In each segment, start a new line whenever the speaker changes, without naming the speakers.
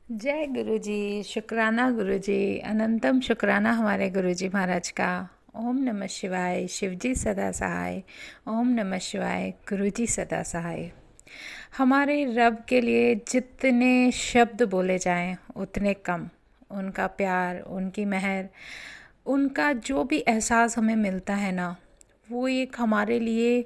जय गुरु जी। शुक्राना गुरु जी। अनंतम शुक्राना हमारे गुरु जी महाराज का। ओम नमः शिवाय। शिव जी सदा सहाय। ओम नमः शिवाय। गुरु जी सदा सहाय। हमारे रब के लिए जितने शब्द बोले जाएं उतने कम। उनका प्यार, उनकी मेहर, उनका जो भी एहसास हमें मिलता है ना, वो एक हमारे लिए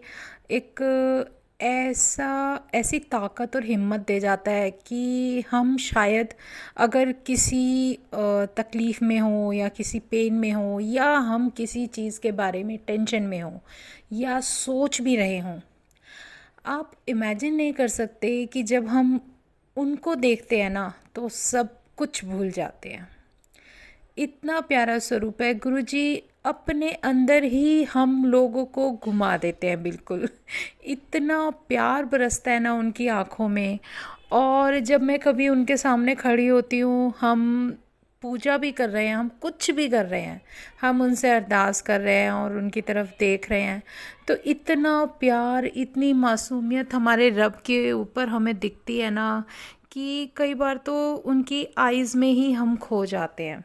एक ऐसा ऐसी ताकत और हिम्मत दे जाता है कि हम शायद अगर किसी तकलीफ़ में हो या किसी पेन में हो या हम किसी चीज़ के बारे में टेंशन में हो या सोच भी रहे हों, आप इमेजिन नहीं कर सकते कि जब हम उनको देखते हैं ना तो सब कुछ भूल जाते हैं। इतना प्यारा स्वरूप है गुरुजी। अपने अंदर ही हम लोगों को घुमा देते हैं बिल्कुल। इतना प्यार बरसता है ना उनकी आँखों में। और जब मैं कभी उनके सामने खड़ी होती हूँ, हम पूजा भी कर रहे हैं, हम कुछ भी कर रहे हैं, हम उनसे अरदास कर रहे हैं और उनकी तरफ देख रहे हैं, तो इतना प्यार, इतनी मासूमियत हमारे रब के ऊपर हमें दिखती है ना कि कई बार तो उनकी आइज़ में ही हम खो जाते हैं।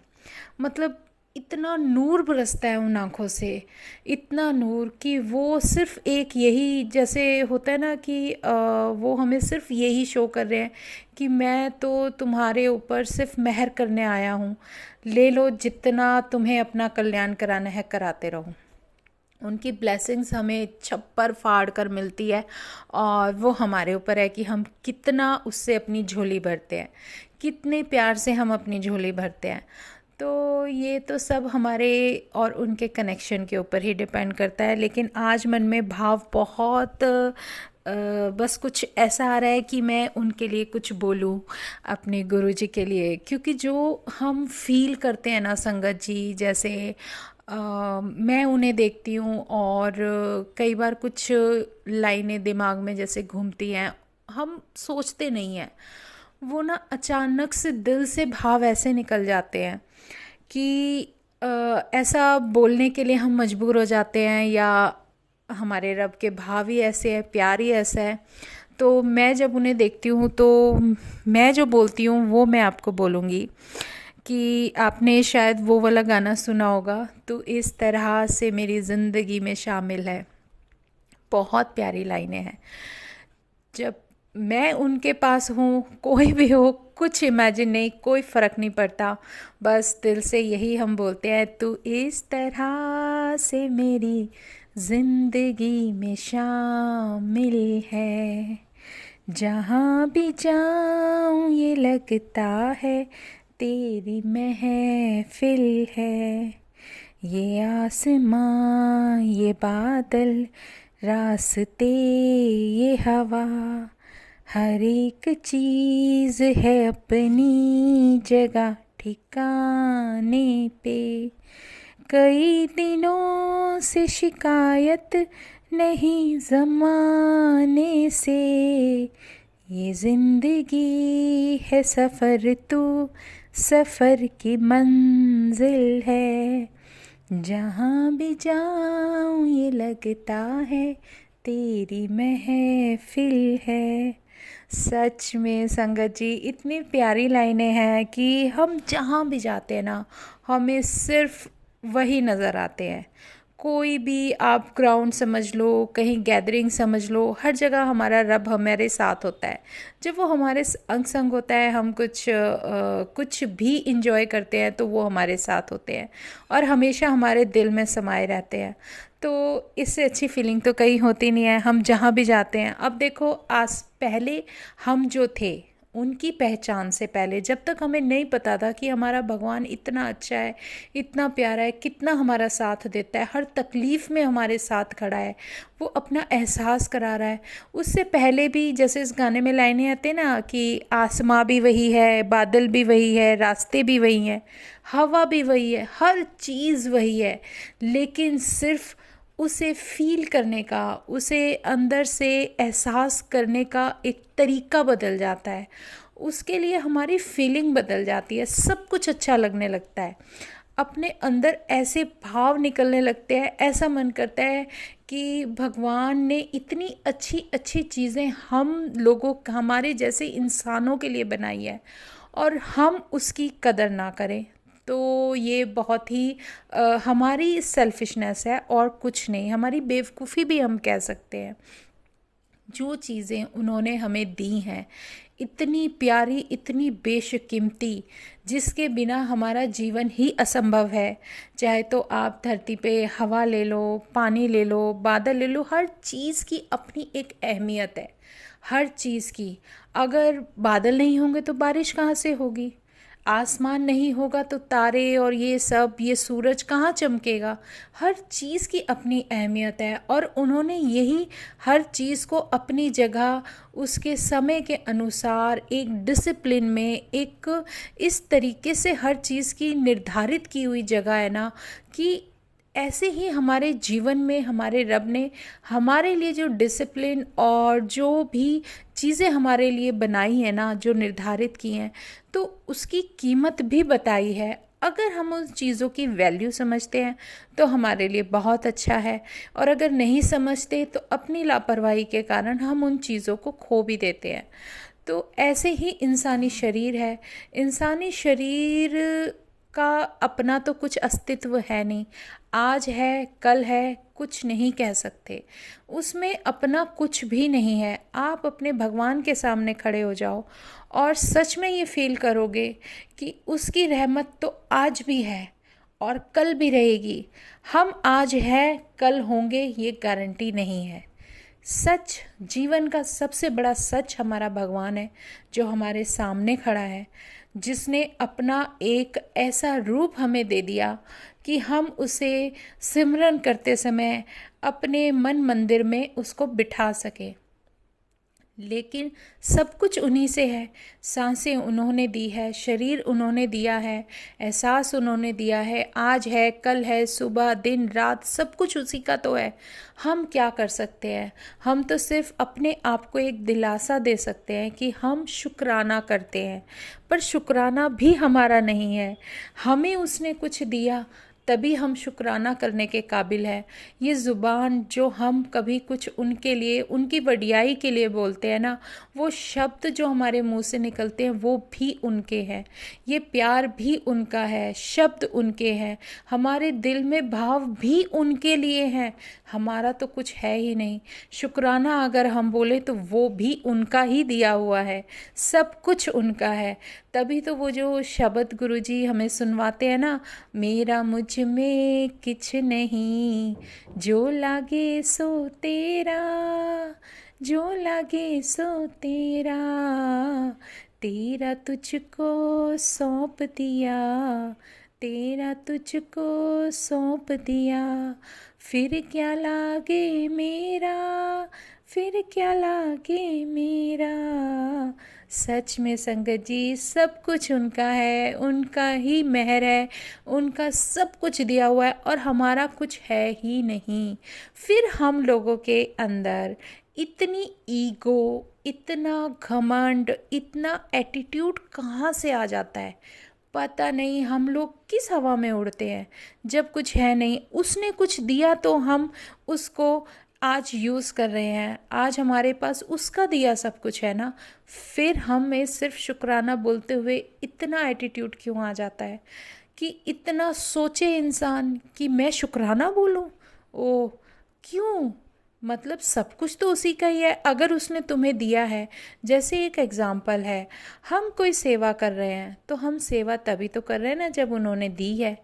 मतलब इतना नूर बरसता है उन आँखों से, इतना नूर कि वो सिर्फ़ एक यही, जैसे होता है ना कि वो हमें सिर्फ़ यही शो कर रहे हैं कि मैं तो तुम्हारे ऊपर सिर्फ़ मेहर करने आया हूँ, ले लो जितना तुम्हें अपना कल्याण कराना है कराते रहो। उनकी ब्लेसिंग्स हमें छप्पर फाड़ कर मिलती है और वो हमारे ऊपर है कि हम कितना उससे अपनी झोली भरते हैं, कितने प्यार से हम अपनी झोली भरते हैं। तो ये तो सब हमारे और उनके कनेक्शन के ऊपर ही डिपेंड करता है। लेकिन आज मन में भाव बहुत बस कुछ ऐसा आ रहा है कि मैं उनके लिए कुछ बोलूं, अपने गुरुजी के लिए, क्योंकि जो हम फील करते हैं ना संगत जी, जैसे मैं उन्हें देखती हूँ और कई बार कुछ लाइनें दिमाग में जैसे घूमती हैं, हम सोचते नहीं हैं, वो ना अचानक से दिल से भाव ऐसे निकल जाते हैं कि ऐसा बोलने के लिए हम मजबूर हो जाते हैं, या हमारे रब के भाव ही ऐसे है, प्यार ही ऐसा है। तो मैं जब उन्हें देखती हूँ तो मैं जो बोलती हूँ वो मैं आपको बोलूँगी कि आपने शायद वो वाला गाना सुना होगा, तो इस तरह से मेरी ज़िंदगी में शामिल है। बहुत प्यारी लाइनें हैं। जब मैं उनके पास हूँ, कोई भी हो, कुछ इमेजिन नहीं, कोई फ़र्क नहीं पड़ता, बस दिल से यही हम बोलते हैं, तू इस तरह से मेरी ज़िंदगी में शामिल है। जहाँ भी जाऊँ ये लगता है तेरी महफिल है। ये आसमां, ये बादल, रास्ते, ये हवा, हर एक चीज़ है अपनी जगह ठिकाने पे। कई दिनों से शिकायत नहीं ज़माने से, ये ज़िंदगी है सफ़र, तू सफ़र की मंजिल है। जहाँ भी जाऊँ ये लगता है तेरी महफिल है। सच में संगत जी, इतनी प्यारी लाइनें हैं कि हम जहाँ भी जाते हैं ना, हमें सिर्फ वही नज़र आते हैं। कोई भी आप ग्राउंड समझ लो, कहीं गैदरिंग समझ लो, हर जगह हमारा रब हमारे साथ होता है। जब वो हमारे अंग संग होता है, हम कुछ भी इंजॉय करते हैं तो वो हमारे साथ होते हैं और हमेशा हमारे दिल में समाये रहते हैं। तो इससे अच्छी फीलिंग तो कहीं होती नहीं है, हम जहाँ भी जाते हैं। अब देखो, आज पहले हम जो थे, उनकी पहचान से पहले, जब तक हमें नहीं पता था कि हमारा भगवान इतना अच्छा है, इतना प्यारा है, कितना हमारा साथ देता है, हर तकलीफ़ में हमारे साथ खड़ा है, वो अपना एहसास करा रहा है। उससे पहले भी जैसे इस गाने में लाइनें आती हैं ना कि आसमां भी वही है, बादल भी वही है, रास्ते भी वही हैं, हवा भी वही है, हर चीज़ वही है, लेकिन सिर्फ उसे फ़ील करने का, उसे अंदर से एहसास करने का एक तरीका बदल जाता है। उसके लिए हमारी फीलिंग बदल जाती है, सब कुछ अच्छा लगने लगता है, अपने अंदर ऐसे भाव निकलने लगते हैं, ऐसा मन करता है कि भगवान ने इतनी अच्छी अच्छी चीज़ें हम लोगों, हमारे जैसे इंसानों के लिए बनाई है, और हम उसकी कदर ना करें, तो ये बहुत ही हमारी सेल्फिशनेस है और कुछ नहीं, हमारी बेवकूफ़ी भी हम कह सकते हैं। जो चीज़ें उन्होंने हमें दी हैं, इतनी प्यारी, इतनी बेशकीमती, जिसके बिना हमारा जीवन ही असंभव है। चाहे तो आप धरती पे हवा ले लो, पानी ले लो, बादल ले लो, हर चीज़ की अपनी एक अहमियत है, हर चीज़ की। अगर बादल नहीं होंगे तो बारिश कहाँ से होगी? आसमान नहीं होगा तो तारे और ये सब, ये सूरज कहाँ चमकेगा? हर चीज़ की अपनी अहमियत है, और उन्होंने यही हर चीज़ को अपनी जगह, उसके समय के अनुसार, एक डिसिप्लिन में, एक इस तरीके से हर चीज़ की निर्धारित की हुई जगह है ना, कि ऐसे ही हमारे जीवन में हमारे रब ने हमारे लिए जो डिसिप्लिन और जो भी चीज़ें हमारे लिए बनाई है ना, जो निर्धारित की हैं, तो उसकी कीमत भी बताई है। अगर हम उन चीज़ों की वैल्यू समझते हैं तो हमारे लिए बहुत अच्छा है, और अगर नहीं समझते तो अपनी लापरवाही के कारण हम उन चीज़ों को खो भी देते हैं। तो ऐसे ही इंसानी शरीर है। इंसानी शरीर का अपना तो कुछ अस्तित्व है नहीं, आज है कल है कुछ नहीं कह सकते, उसमें अपना कुछ भी नहीं है। आप अपने भगवान के सामने खड़े हो जाओ और सच में ये फील करोगे कि उसकी रहमत तो आज भी है और कल भी रहेगी। हम आज है कल होंगे ये गारंटी नहीं है। सच, जीवन का सबसे बड़ा सच हमारा भगवान है, जो हमारे सामने खड़ा है, जिसने अपना एक ऐसा रूप हमें दे दिया कि हम उसे सिमरन करते समय अपने मन मंदिर में उसको बिठा सके। लेकिन सब कुछ उन्हीं से है। सांसें उन्होंने दी है, शरीर उन्होंने दिया है, एहसास उन्होंने दिया है, आज है कल है, सुबह दिन रात सब कुछ उसी का तो है। हम क्या कर सकते हैं? हम तो सिर्फ अपने आप को एक दिलासा दे सकते हैं कि हम शुक्राना करते हैं, पर शुक्राना भी हमारा नहीं है। हमें उसने कुछ दिया तभी हम शुक्राना करने के काबिल हैं। ये ज़ुबान जो हम कभी कुछ उनके लिए, उनकी वडियाई के लिए बोलते हैं ना, वो शब्द जो हमारे मुंह से निकलते हैं वो भी उनके हैं। ये प्यार भी उनका है, शब्द उनके हैं, हमारे दिल में भाव भी उनके लिए हैं। हमारा तो कुछ है ही नहीं। शुक्राना अगर हम बोले तो वो भी उनका ही दिया हुआ है, सब कुछ उनका है। तभी तो वो जो शब्द गुरुजी हमें सुनवाते हैं ना, मेरा मुझ में किछ नहीं, जो लागे सो तेरा, जो लागे सो तेरा, तेरा तुझको सौंप दिया, तेरा तुझको सौंप दिया, फिर क्या लागे मेरा, फिर क्या लागे मेरा। सच में संगत जी, सब कुछ उनका है, उनका ही मेहर है, उनका सब कुछ दिया हुआ है और हमारा कुछ है ही नहीं। फिर हम लोगों के अंदर इतनी ईगो, इतना घमंड, इतना एटीट्यूड कहाँ से आ जाता है? पता नहीं हम लोग किस हवा में उड़ते हैं जब कुछ है नहीं। उसने कुछ दिया तो हम उसको आज यूज़ कर रहे हैं, आज हमारे पास उसका दिया सब कुछ है ना। फिर हमें सिर्फ शुक्राना बोलते हुए इतना एटीट्यूड क्यों आ जाता है कि इतना सोचे इंसान कि मैं शुक्राना बोलूं? ओह, क्यों? मतलब सब कुछ तो उसी का ही है। अगर उसने तुम्हें दिया है, जैसे एक एग्जाम्पल है, हम कोई सेवा कर रहे हैं तो हम सेवा तभी तो कर रहे हैं ना जब उन्होंने दी है।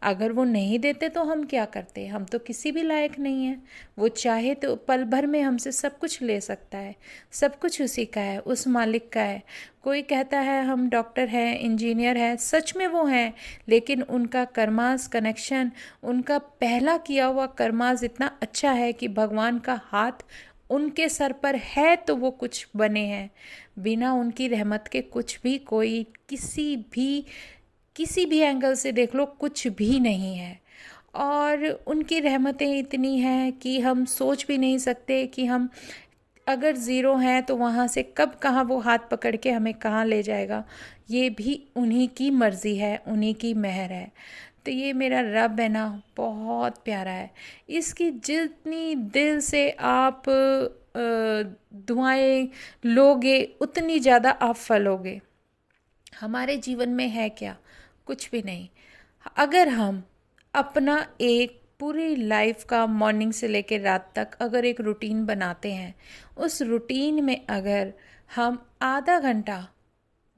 अगर वो नहीं देते तो हम क्या करते? हम तो किसी भी लायक नहीं हैं। वो चाहे तो पल भर में हमसे सब कुछ ले सकता है। सब कुछ उसी का है, उस मालिक का है। कोई कहता है हम डॉक्टर हैं, इंजीनियर हैं, सच में वो हैं, लेकिन उनका कर्मास कनेक्शन, उनका पहला किया हुआ कर्मास इतना अच्छा है कि भगवान का हाथ उनके सर पर है तो वो कुछ बने हैं। बिना उनकी रहमत के कुछ भी, कोई किसी भी एंगल से देख लो, कुछ भी नहीं है। और उनकी रहमतें इतनी हैं कि हम सोच भी नहीं सकते कि हम अगर ज़ीरो हैं तो वहाँ से कब कहाँ वो हाथ पकड़ के हमें कहाँ ले जाएगा। ये भी उन्हीं की मर्ज़ी है, उन्हीं की मेहर है। तो ये मेरा रब है ना, बहुत प्यारा है। इसकी जितनी दिल से आप दुआएं लोगे उतनी ज़्यादा आप फलोगे। हमारे जीवन में है क्या? कुछ भी नहीं। अगर हम अपना एक पूरी लाइफ का मॉर्निंग से लेकर रात तक अगर एक रूटीन बनाते हैं, उस रूटीन में अगर हम आधा घंटा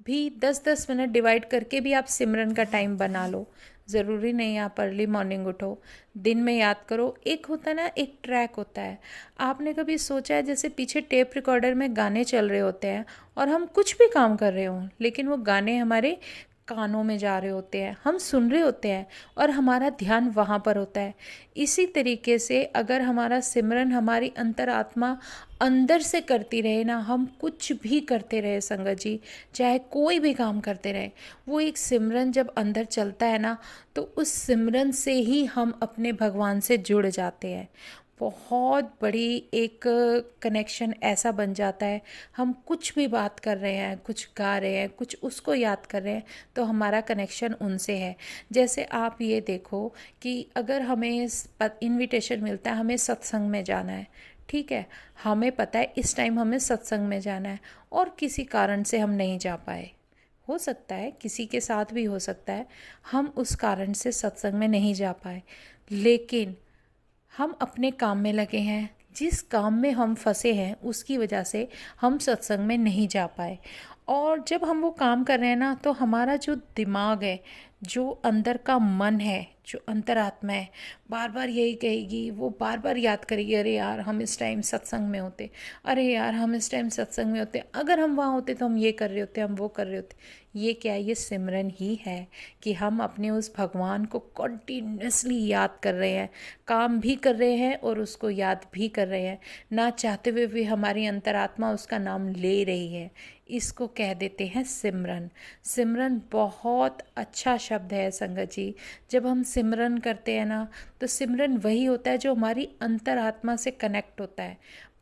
भी 10-10 मिनट डिवाइड करके भी आप सिमरन का टाइम बना लो। ज़रूरी नहीं आप अर्ली मॉर्निंग उठो, दिन में याद करो। एक होता है ना, एक ट्रैक होता है। आपने कभी सोचा है जैसे पीछे टेप रिकॉर्डर में गाने चल रहे होते हैं और हम कुछ भी काम कर रहे हों, लेकिन वो गाने हमारे कानों में जा रहे होते हैं, हम सुन रहे होते हैं और हमारा ध्यान वहाँ पर होता है। इसी तरीके से अगर हमारा सिमरन हमारी अंतरात्मा अंदर से करती रहे ना, हम कुछ भी करते रहे संगत जी, चाहे कोई भी काम करते रहे, वो एक सिमरन जब अंदर चलता है ना, तो उस सिमरन से ही हम अपने भगवान से जुड़ जाते हैं। बहुत बड़ी एक कनेक्शन ऐसा बन जाता है। हम कुछ भी बात कर रहे हैं, कुछ गा रहे हैं, कुछ उसको याद कर रहे हैं, तो हमारा कनेक्शन उनसे है। जैसे आप ये देखो कि अगर हमें इनविटेशन मिलता है, हमें सत्संग में जाना है, ठीक है, हमें पता है इस टाइम हमें सत्संग में जाना है और किसी कारण से हम नहीं जा पाए, हो सकता है किसी के साथ भी हो सकता है, हम उस कारण से सत्संग में नहीं जा पाए, लेकिन हम अपने काम में लगे हैं, जिस काम में हम फंसे हैं उसकी वजह से हम सत्संग में नहीं जा पाए। और जब हम वो काम कर रहे हैं ना, तो हमारा जो दिमाग है, जो अंदर का मन है, जो अंतरात्मा है, बार बार यही कहेगी, वो बार बार याद करेगी, अरे यार हम इस टाइम सत्संग में होते, अरे यार हम इस टाइम सत्संग में होते, अगर हम वहाँ होते तो हम ये कर रहे होते, हम वो कर रहे होते। ये क्या है? ये सिमरन ही है कि हम अपने उस भगवान को कंटिन्यूसली याद कर रहे हैं, काम भी कर रहे हैं और उसको याद भी कर रहे हैं, ना चाहते हुए भी हमारी अंतरात्मा उसका नाम ले रही है। इसको कह देते हैं सिमरन। सिमरन बहुत अच्छा शब्द है संगत जी। जब हम सिमरन करते हैं ना, तो सिमरन वही होता है जो हमारी अंतरात्मा से कनेक्ट होता है।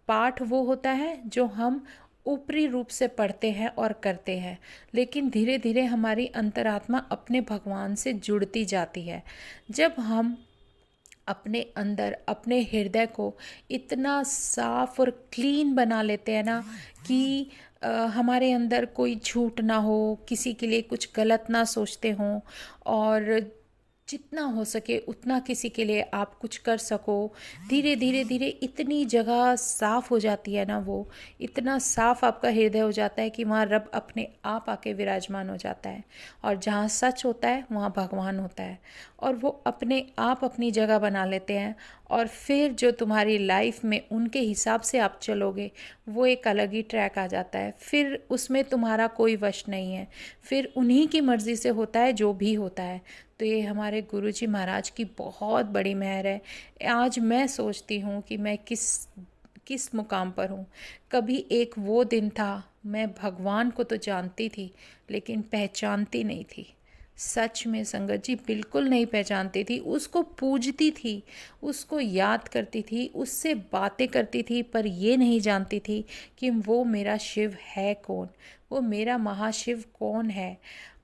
पाठ वो होता है जो हम ऊपरी रूप से पढ़ते हैं और करते हैं, लेकिन धीरे धीरे हमारी अंतरात्मा अपने भगवान से जुड़ती जाती है। जब हम अपने अंदर अपने हृदय को इतना साफ और क्लीन बना लेते हैं ना कि हमारे अंदर कोई झूठ ना हो, किसी के लिए कुछ गलत ना सोचते हों, और जितना हो सके उतना किसी के लिए आप कुछ कर सको। धीरे धीरे धीरे इतनी जगह साफ हो जाती है ना, वो इतना साफ आपका हृदय हो जाता है कि वहाँ रब अपने आप आके विराजमान हो जाता है। और जहाँ सच होता है वहाँ भगवान होता है, और वो अपने आप अपनी जगह बना लेते हैं। और फिर जो तुम्हारी लाइफ में उनके हिसाब से आप चलोगे, वो एक अलग ही ट्रैक आ जाता है। फिर उसमें तुम्हारा कोई वश नहीं है, फिर उन्हीं की मर्ज़ी से होता है जो भी होता है। तो ये हमारे गुरुजी महाराज की बहुत बड़ी मेहर है। आज मैं सोचती हूँ कि मैं किस किस मुकाम पर हूँ। कभी एक वो दिन था, मैं भगवान को तो जानती थी लेकिन पहचानती नहीं थी। सच में संगत जी, बिल्कुल नहीं पहचानती थी। उसको पूजती थी, उसको याद करती थी, उससे बातें करती थी, पर ये नहीं जानती थी कि वो मेरा शिव है कौन, वो मेरा महाशिव कौन है।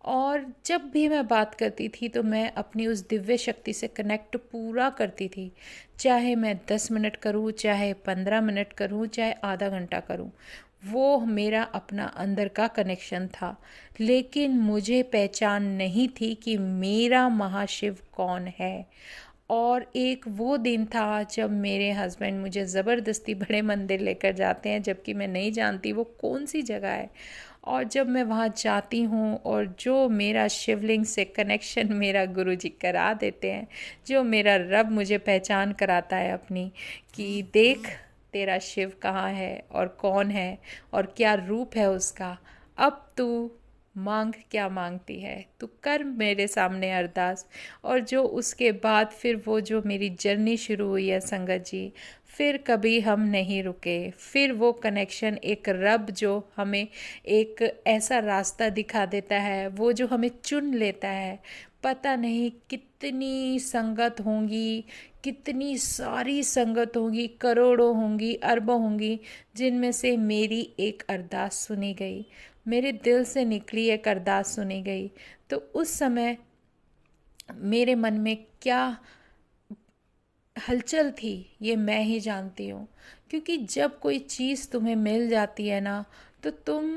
और जब भी मैं बात करती थी तो मैं अपनी उस दिव्य शक्ति से कनेक्ट पूरा करती थी, चाहे मैं 10 मिनट करूँ, चाहे 15 मिनट करूँ, चाहे आधा घंटा करूँ। वो मेरा अपना अंदर का कनेक्शन था, लेकिन मुझे पहचान नहीं थी कि मेरा महाशिव कौन है। और एक वो दिन था जब मेरे हस्बैंड मुझे ज़बरदस्ती बड़े मंदिर लेकर जाते हैं, जबकि मैं नहीं जानती वो कौन सी जगह है। और जब मैं वहाँ जाती हूँ और जो मेरा शिवलिंग से कनेक्शन मेरा गुरुजी करा देते हैं, जो मेरा रब मुझे पहचान कराता है अपनी, कि देख तेरा शिव कहाँ है और कौन है और क्या रूप है उसका, अब तू मांग क्या मांगती है, तू कर मेरे सामने अरदास। और जो उसके बाद फिर वो जो मेरी जर्नी शुरू हुई है संगत जी, फिर कभी हम नहीं रुके। फिर वो कनेक्शन, एक रब जो हमें एक ऐसा रास्ता दिखा देता है, वो जो हमें चुन लेता है। पता नहीं कितनी संगत होंगी, कितनी सारी संगत होंगी, करोड़ों होंगी, अरबों होंगी, जिनमें से मेरी एक अरदास सुनी गई, मेरे दिल से निकली एक अरदास सुनी गई। तो उस समय मेरे मन में क्या हलचल थी ये मैं ही जानती हूँ। क्योंकि जब कोई चीज़ तुम्हें मिल जाती है ना, तो तुम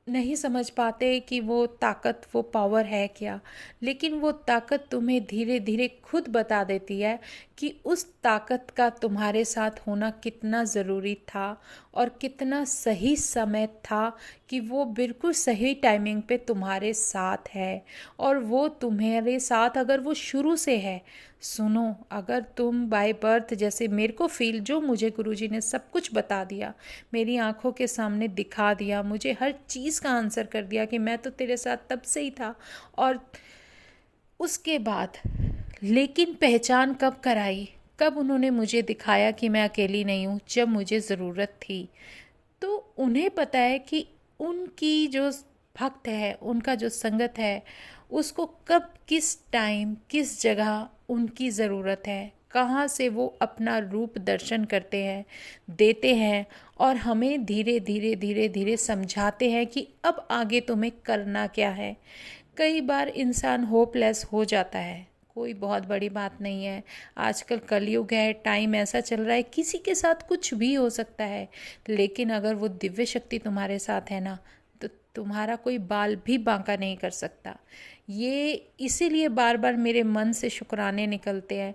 नहीं समझ पाते कि वो ताकत, वो पावर है क्या। लेकिन वो ताकत तुम्हें धीरे धीरे खुद बता देती है कि उस ताकत का तुम्हारे साथ होना कितना ज़रूरी था और कितना सही समय था कि वो बिल्कुल सही टाइमिंग पे तुम्हारे साथ है। और वो तुम्हारे साथ अगर वो शुरू से है, सुनो, अगर तुम बाय बर्थ, जैसे मेरे को फील, जो मुझे गुरुजी ने सब कुछ बता दिया, मेरी आंखों के सामने दिखा दिया, मुझे हर चीज़ का आंसर कर दिया कि मैं तो तेरे साथ तब से ही था। और उसके बाद लेकिन पहचान कब कराई, कब उन्होंने मुझे दिखाया कि मैं अकेली नहीं हूँ, जब मुझे ज़रूरत थी। तो उन्हें पता है कि उनकी जो भक्त है, उनका जो संगत है, उसको कब, किस टाइम, किस जगह उनकी ज़रूरत है, कहाँ से वो अपना रूप दर्शन करते हैं, देते हैं, और हमें धीरे धीरे धीरे धीरे समझाते हैं कि अब आगे तुम्हें करना क्या है। कई बार इंसान होपलेस हो जाता है, कोई बहुत बड़ी बात नहीं है। आजकल कलयुग है, टाइम ऐसा चल रहा है, किसी के साथ कुछ भी हो सकता है। लेकिन अगर वो दिव्य शक्ति तुम्हारे साथ है ना, तो तुम्हारा कोई बाल भी बांका नहीं कर सकता। ये इसीलिए बार बार मेरे मन से शुक्राने निकलते हैं।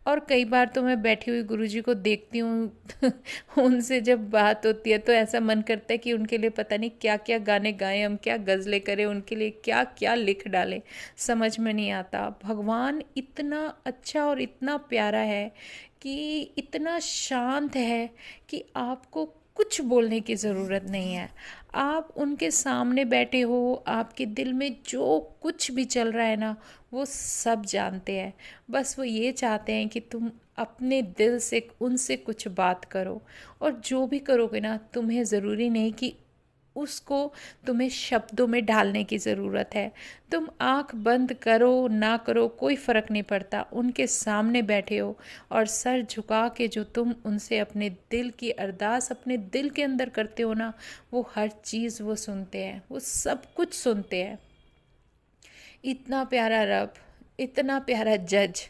और कई बार तो मैं बैठी हुई गुरुजी को देखती हूँ उनसे जब बात होती है तो ऐसा मन करता है कि उनके लिए पता नहीं क्या क्या गाने गाएं हम, क्या गज़लें करें, उनके लिए क्या क्या लिख डालें, समझ में नहीं आता। भगवान इतना अच्छा और इतना प्यारा है कि इतना शांत है कि आपको कुछ बोलने की ज़रूरत नहीं है। आप उनके सामने बैठे हो, आपके दिल में जो कुछ भी चल रहा है ना, वो सब जानते हैं। बस वो ये चाहते हैं कि तुम अपने दिल से उनसे कुछ बात करो। और जो भी करोगे ना, तुम्हें ज़रूरी नहीं कि उसको तुम्हें शब्दों में ढालने की ज़रूरत है। तुम आंख बंद करो ना करो, कोई फ़र्क नहीं पड़ता। उनके सामने बैठे हो और सर झुका के जो तुम उनसे अपने दिल की अरदास अपने दिल के अंदर करते हो ना, वो हर चीज़ वो सुनते हैं, वो सब कुछ सुनते हैं। इतना प्यारा रब, इतना प्यारा जज।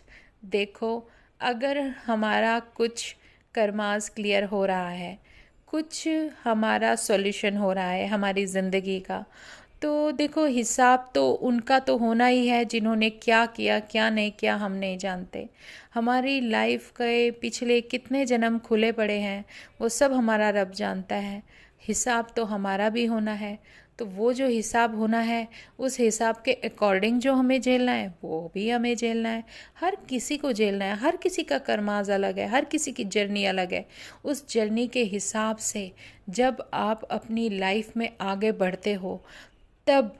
देखो, अगर हमारा कुछ कर्मास क्लियर हो रहा है, कुछ हमारा सॉल्यूशन हो रहा है हमारी ज़िंदगी का, तो देखो, हिसाब तो उनका तो होना ही है। जिन्होंने क्या किया क्या नहीं किया हम नहीं जानते। हमारी लाइफ के पिछले कितने जन्म खुले पड़े हैं, वो सब हमारा रब जानता है। हिसाब तो हमारा भी होना है। तो वो जो हिसाब होना है, उस हिसाब के अकॉर्डिंग जो हमें झेलना है वो भी हमें झेलना है। हर किसी को झेलना है। हर किसी का कर्माज अलग है, हर किसी की जर्नी अलग है। उस जर्नी के हिसाब से जब आप अपनी लाइफ में आगे बढ़ते हो, तब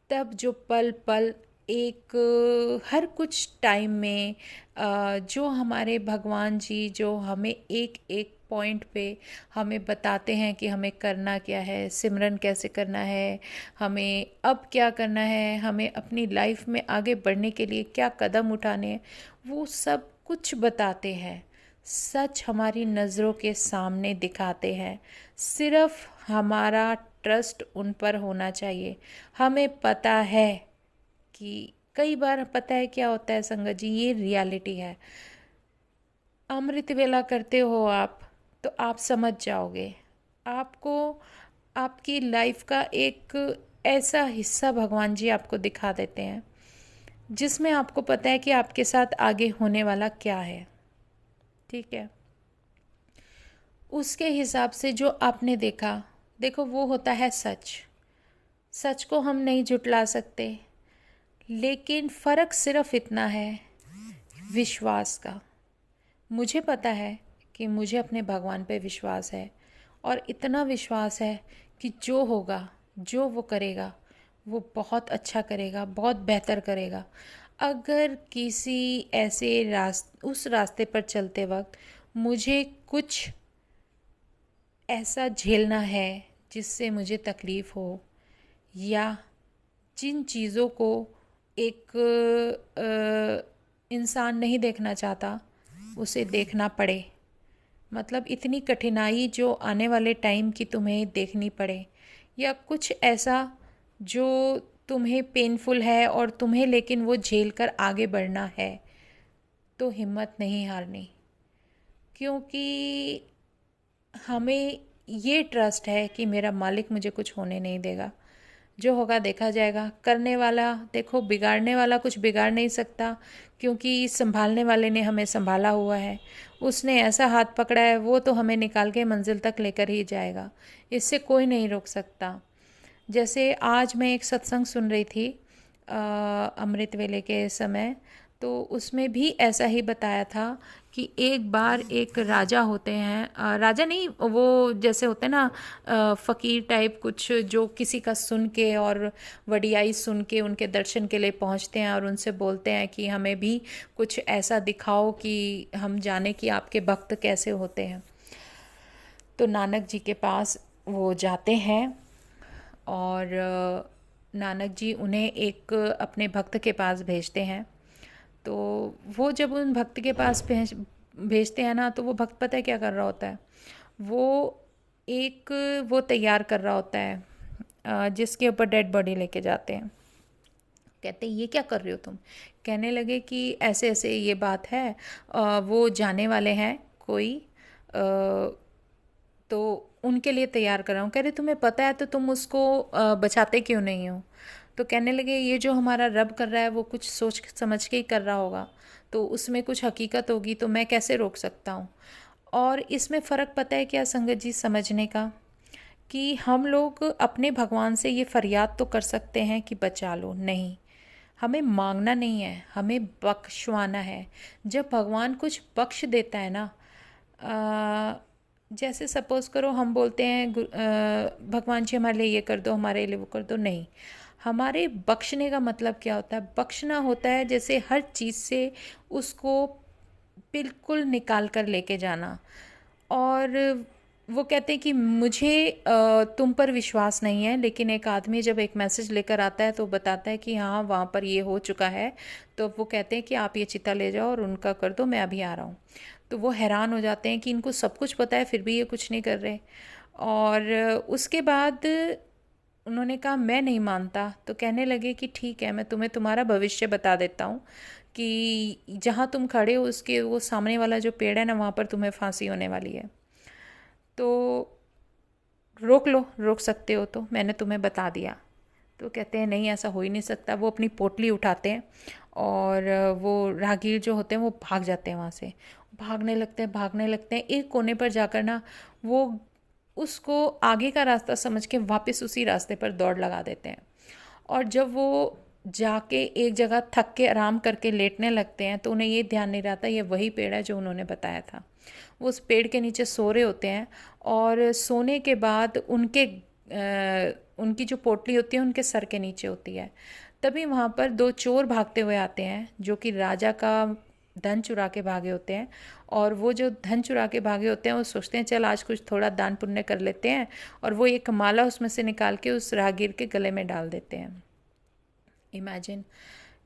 तब जो पल पल एक हर कुछ टाइम में जो हमारे भगवान जी जो हमें एक एक पॉइंट पे हमें बताते हैं कि हमें करना क्या है, सिमरन कैसे करना है, हमें अब क्या करना है, हमें अपनी लाइफ में आगे बढ़ने के लिए क्या कदम उठाने हैं, वो सब कुछ बताते हैं। सच हमारी नज़रों के सामने दिखाते हैं। सिर्फ हमारा ट्रस्ट उन पर होना चाहिए। हमें पता है कि कई बार पता है क्या होता है संगत जी, ये रियलिटी है। अमृत वेला करते हो आप, तो आप समझ जाओगे। आपको आपकी लाइफ का एक ऐसा हिस्सा भगवान जी आपको दिखा देते हैं जिसमें आपको पता है कि आपके साथ आगे होने वाला क्या है। ठीक है, उसके हिसाब से जो आपने देखा, देखो वो होता है सच। सच को हम नहीं झुटला सकते। लेकिन फ़र्क सिर्फ इतना है, विश्वास का। मुझे पता है कि मुझे अपने भगवान पे विश्वास है, और इतना विश्वास है कि जो होगा, जो वो करेगा, वो बहुत अच्छा करेगा, बहुत बेहतर करेगा। अगर किसी ऐसे उस रास्ते पर चलते वक्त मुझे कुछ ऐसा झेलना है जिससे मुझे तकलीफ़ हो, या जिन चीज़ों को एक इंसान नहीं देखना चाहता उसे देखना पड़े, मतलब इतनी कठिनाई जो आने वाले टाइम की तुम्हें देखनी पड़े, या कुछ ऐसा जो तुम्हें पेनफुल है और तुम्हें लेकिन वो झेल कर आगे बढ़ना है, तो हिम्मत नहीं हारनी। क्योंकि हमें ये ट्रस्ट है कि मेरा मालिक मुझे कुछ होने नहीं देगा। जो होगा देखा जाएगा। करने वाला, देखो बिगाड़ने वाला कुछ बिगाड़ नहीं सकता, क्योंकि संभालने वाले ने हमें संभाला हुआ है। उसने ऐसा हाथ पकड़ा है, वो तो हमें निकाल के मंजिल तक लेकर ही जाएगा। इससे कोई नहीं रोक सकता। जैसे आज मैं एक सत्संग सुन रही थी अमृत वेले के समय, तो उसमें भी ऐसा ही बताया था कि एक बार एक राजा होते हैं, राजा नहीं, वो जैसे होते हैं ना फ़कीर टाइप कुछ, जो किसी का सुन के और वडियाई सुन के उनके दर्शन के लिए पहुंचते हैं और उनसे बोलते हैं कि हमें भी कुछ ऐसा दिखाओ कि हम जाने कि आपके भक्त कैसे होते हैं। तो नानक जी के पास वो जाते हैं और नानक जी उन्हें एक अपने भक्त के पास भेजते हैं। तो वो जब उन भक्त के पास भेजते हैं ना, तो वो भक्त पता है क्या कर रहा होता है? वो एक वो तैयार कर रहा होता है जिसके ऊपर डेड बॉडी लेके जाते हैं। कहते ये क्या कर रहे हो तुम? कहने लगे कि ऐसे ऐसे ये बात है, वो जाने वाले हैं कोई, तो उनके लिए तैयार कर रहा हूँ। कह रहे तुम्हें पता है तो तुम उसको बचाते क्यों नहीं हो? तो कहने लगे ये जो हमारा रब कर रहा है वो कुछ सोच समझ के ही कर रहा होगा, तो उसमें कुछ हकीकत होगी, तो मैं कैसे रोक सकता हूँ। और इसमें फ़र्क पता है क्या संगत जी समझने का, कि हम लोग अपने भगवान से ये फरियाद तो कर सकते हैं कि बचा लो, नहीं, हमें मांगना नहीं है, हमें बख्शवाना है। जब भगवान कुछ बख्श देता है ना, जैसे सपोज़ करो हम बोलते हैं भगवान जी हमारे लिए ये कर दो, हमारे लिए वो कर दो, नहीं। हमारे बख्शने का मतलब क्या होता है? बख्शना होता है जैसे हर चीज़ से उसको बिल्कुल निकाल कर लेके जाना। और वो कहते हैं कि मुझे तुम पर विश्वास नहीं है, लेकिन एक आदमी जब एक मैसेज लेकर आता है तो बताता है कि हाँ वहाँ पर ये हो चुका है, तो वो कहते हैं कि आप ये चिता ले जाओ और उनका कर दो, मैं अभी आ रहा हूँ। तो वो हैरान हो जाते हैं कि इनको सब कुछ पता है फिर भी ये कुछ नहीं कर रहे। और उसके बाद उन्होंने कहा मैं नहीं मानता। तो कहने लगे कि ठीक है, मैं तुम्हें तुम्हारा भविष्य बता देता हूँ कि जहाँ तुम खड़े हो उसके वो सामने वाला जो पेड़ है ना, वहाँ पर तुम्हें फांसी होने वाली है, तो रोक लो, रोक सकते हो तो, मैंने तुम्हें बता दिया। तो कहते हैं नहीं ऐसा हो ही नहीं सकता। वो अपनी पोटली उठाते हैं और वो राहगीर जो होते हैं वो भाग जाते हैं वहाँ से, भागने लगते हैं, भागने लगते हैं। एक कोने पर जाकर ना वो उसको आगे का रास्ता समझ के वापस उसी रास्ते पर दौड़ लगा देते हैं। और जब वो जाके एक जगह थक के आराम करके लेटने लगते हैं, तो उन्हें ये ध्यान नहीं रहता ये वही पेड़ है जो उन्होंने बताया था। वो उस पेड़ के नीचे सो रहे होते हैं, और सोने के बाद उनकी जो पोटली होती है उनके सर के नीचे होती है। तभी वहाँ पर दो चोर भागते हुए आते हैं, जो कि राजा का धन चुरा के भागे होते हैं। और वो जो धन चुरा के भागे होते हैं वो सोचते हैं चल आज कुछ थोड़ा दान पुण्य कर लेते हैं, और वो एक माला उसमें से निकाल के उस राहगीर के गले में डाल देते हैं। इमेजिन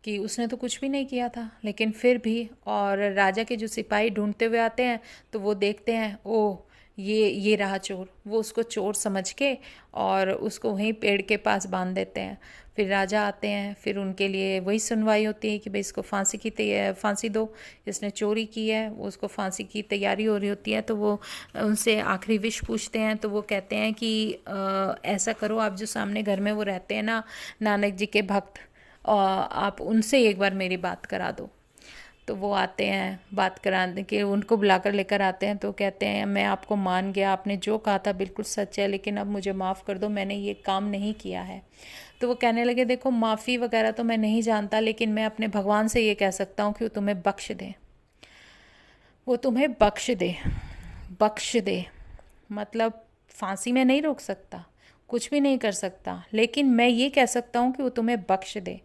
कि उसने तो कुछ भी नहीं किया था, लेकिन फिर भी। और राजा के जो सिपाही ढूंढते हुए आते हैं तो वो देखते हैं, ओह ये रहा चोर। वो उसको चोर समझ के और उसको वहीं पेड़ के पास बांध देते हैं। फिर राजा आते हैं, फिर उनके लिए वही सुनवाई होती है कि भाई इसको फांसी दो, इसने चोरी की है। वो उसको फांसी की तैयारी हो रही होती है, तो वो उनसे आखिरी विश पूछते हैं। तो वो कहते हैं कि ऐसा करो, आप जो सामने घर में वो रहते हैं ना नानक जी के भक्त, आप उनसे एक बार मेरी बात करा दो। तो वो आते हैं, बात कराने के उनको बुलाकर लेकर आते हैं। तो कहते हैं मैं आपको मान गया, आपने जो कहा था बिल्कुल सच है, लेकिन अब मुझे माफ़ कर दो, मैंने ये काम नहीं किया है। तो वो कहने लगे देखो माफ़ी वगैरह तो मैं नहीं जानता, लेकिन मैं अपने भगवान से ये कह सकता हूँ कि वो तुम्हें बख्श दे, वो तुम्हें बख्श दे। बख्श दे मतलब फांसी में नहीं रोक सकता, कुछ भी नहीं कर सकता, लेकिन मैं ये कह सकता हूँ कि वो तुम्हें बख्श दे।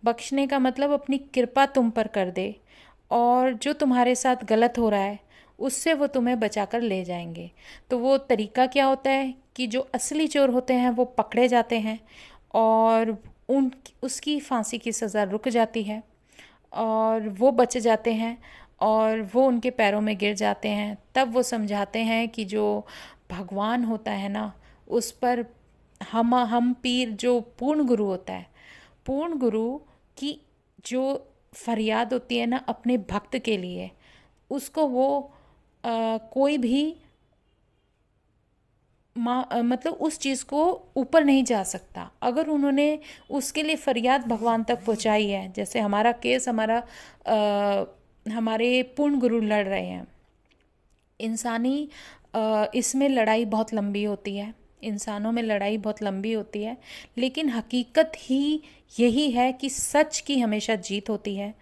बख्शने का मतलब अपनी कृपा तुम पर कर दे, और जो तुम्हारे साथ गलत हो रहा है उससे वो तुम्हें बचा कर ले जाएंगे। तो वो तरीका क्या होता है कि जो असली चोर होते हैं वो पकड़े जाते हैं, और उन उसकी फांसी की सज़ा रुक जाती है, और वो बच जाते हैं, और वो उनके पैरों में गिर जाते हैं। तब वो समझाते हैं कि जो भगवान होता है ना, उस पर हम पीर, जो पूर्ण गुरु होता है, पूर्ण गुरु की जो फरियाद होती है ना अपने भक्त के लिए, उसको वो कोई भी मतलब उस चीज़ को ऊपर नहीं जा सकता। अगर उन्होंने उसके लिए फरियाद भगवान तक पहुंचाई है, जैसे हमारा केस, हमारे पूर्ण गुरु लड़ रहे हैं। इंसानी इसमें लड़ाई बहुत लंबी होती है, इंसानों में लड़ाई बहुत लंबी होती है, लेकिन हकीकत ही यही है कि सच की हमेशा जीत होती है।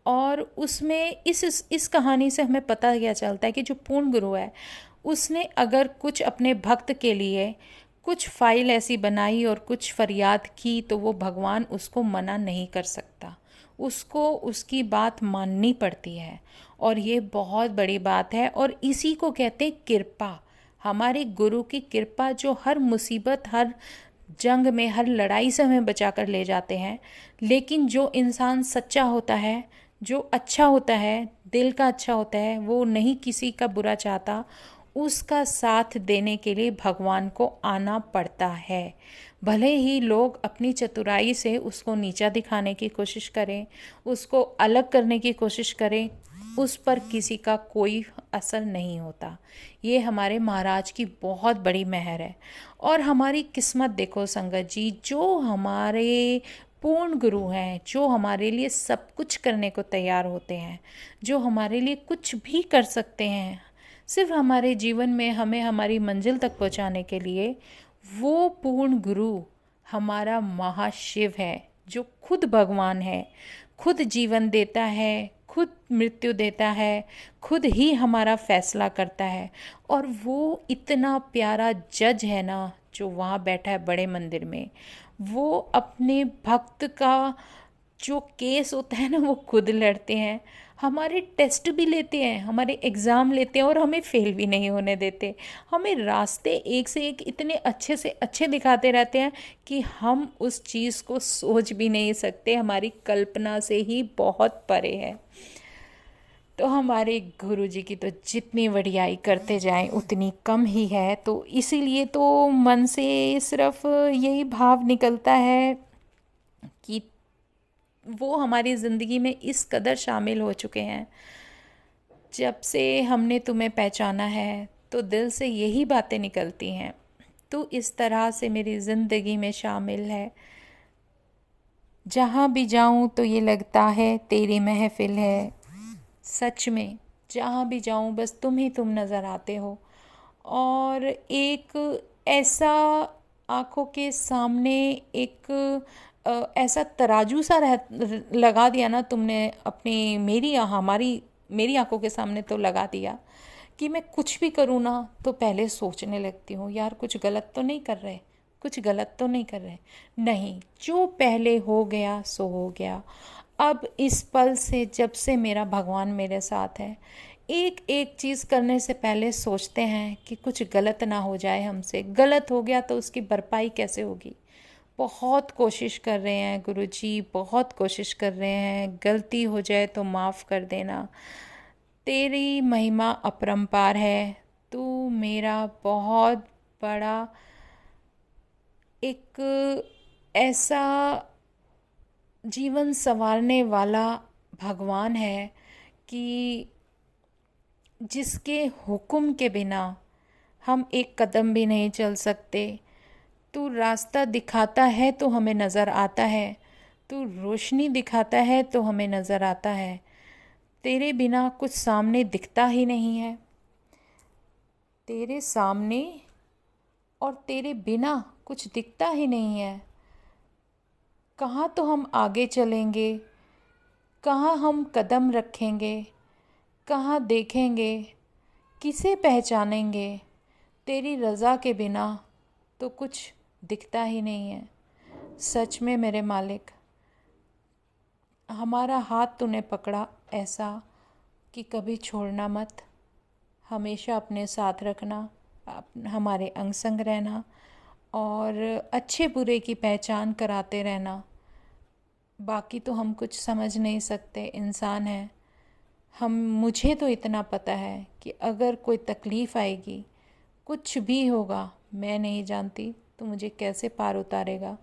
और उसमें इस कहानी से हमें पता क्या चलता है कि जो पूर्ण गुरु है, उसने अगर कुछ अपने भक्त के लिए कुछ फाइल ऐसी बनाई और कुछ फरियाद की, तो वो भगवान उसको मना नहीं कर सकता, उसको उसकी बात माननी पड़ती है। और ये बहुत बड़ी बात है, और इसी को कहते हैं कृपा। हमारे गुरु की कृपा, जो हर मुसीबत, हर जंग में, हर लड़ाई से हमें बचा कर ले जाते हैं। लेकिन जो इंसान सच्चा होता है, जो अच्छा होता है, दिल का अच्छा होता है, वो नहीं किसी का बुरा चाहता, उसका साथ देने के लिए भगवान को आना पड़ता है। भले ही लोग अपनी चतुराई से उसको नीचा दिखाने की कोशिश करें, उसको अलग करने की कोशिश करें, उस पर किसी का कोई असर नहीं होता। ये हमारे महाराज की बहुत बड़ी मेहर है। और हमारी किस्मत देखो संगत जी, जो हमारे पूर्ण गुरु हैं, जो हमारे लिए सब कुछ करने को तैयार होते हैं, जो हमारे लिए कुछ भी कर सकते हैं सिर्फ हमारे जीवन में हमें हमारी मंजिल तक पहुंचाने के लिए, वो पूर्ण गुरु हमारा महाशिव है, जो खुद भगवान है, खुद जीवन देता है, खुद मृत्यु देता है, खुद ही हमारा फैसला करता है। और वो इतना प्यारा जज है ना, जो वहाँ बैठा है बड़े मंदिर में, वो अपने भक्त का जो केस होता है ना, वो खुद लड़ते हैं, हमारे टेस्ट भी लेते हैं, हमारे एग्ज़ाम लेते हैं, और हमें फेल भी नहीं होने देते। हमें रास्ते एक से एक इतने अच्छे से अच्छे दिखाते रहते हैं कि हम उस चीज़ को सोच भी नहीं सकते, हमारी कल्पना से ही बहुत परे है। तो हमारे गुरु जी की तो जितनी वडियाई करते जाएं उतनी कम ही है। तो इसीलिए तो मन से सिर्फ यही भाव निकलता है कि वो हमारी ज़िंदगी में इस कदर शामिल हो चुके हैं। जब से हमने तुम्हें पहचाना है, तो दिल से यही बातें निकलती हैं, तू इस तरह से मेरी ज़िंदगी में शामिल है। जहाँ भी जाऊँ तो ये लगता है तेरी महफिल है। सच में जहाँ भी जाऊँ बस तुम ही तुम नज़र आते हो। और एक ऐसा आँखों के सामने एक ऐसा तराजू सा लगा दिया ना तुमने, अपनी मेरी आंखों के सामने तो लगा दिया कि मैं कुछ भी करूँ ना तो पहले सोचने लगती हूँ, यार कुछ गलत तो नहीं कर रहे, कुछ गलत तो नहीं कर रहे। नहीं, जो पहले हो गया सो हो गया। अब इस पल से, जब से मेरा भगवान मेरे साथ है, एक एक चीज़ करने से पहले सोचते हैं कि कुछ गलत ना हो जाए हमसे। गलत हो गया तो उसकी भरपाई कैसे होगी। बहुत कोशिश कर रहे हैं गुरुजी, बहुत कोशिश कर रहे हैं, गलती हो जाए तो माफ़ कर देना। तेरी महिमा अपरंपार है, तू मेरा बहुत बड़ा एक ऐसा जीवन संवारने वाला भगवान है कि जिसके हुक्म के बिना हम एक कदम भी नहीं चल सकते। तू रास्ता दिखाता है तो हमें नज़र आता है, तू रोशनी दिखाता है तो हमें नज़र आता है। तेरे बिना कुछ सामने दिखता ही नहीं है। तेरे सामने और तेरे बिना कुछ दिखता ही नहीं है। कहाँ तो हम आगे चलेंगे, कहाँ हम कदम रखेंगे, कहाँ देखेंगे, किसे पहचानेंगे। तेरी रज़ा के बिना तो कुछ दिखता ही नहीं है। सच में मेरे मालिक, हमारा हाथ तूने पकड़ा ऐसा कि कभी छोड़ना मत, हमेशा अपने साथ रखना, हमारे अंग संग रहना, और अच्छे बुरे की पहचान कराते रहना। बाकी तो हम कुछ समझ नहीं सकते, इंसान हैं हम। मुझे तो इतना पता है कि अगर कोई तकलीफ़ आएगी, कुछ भी होगा, मैं नहीं जानती तो मुझे कैसे पार उतारेगा।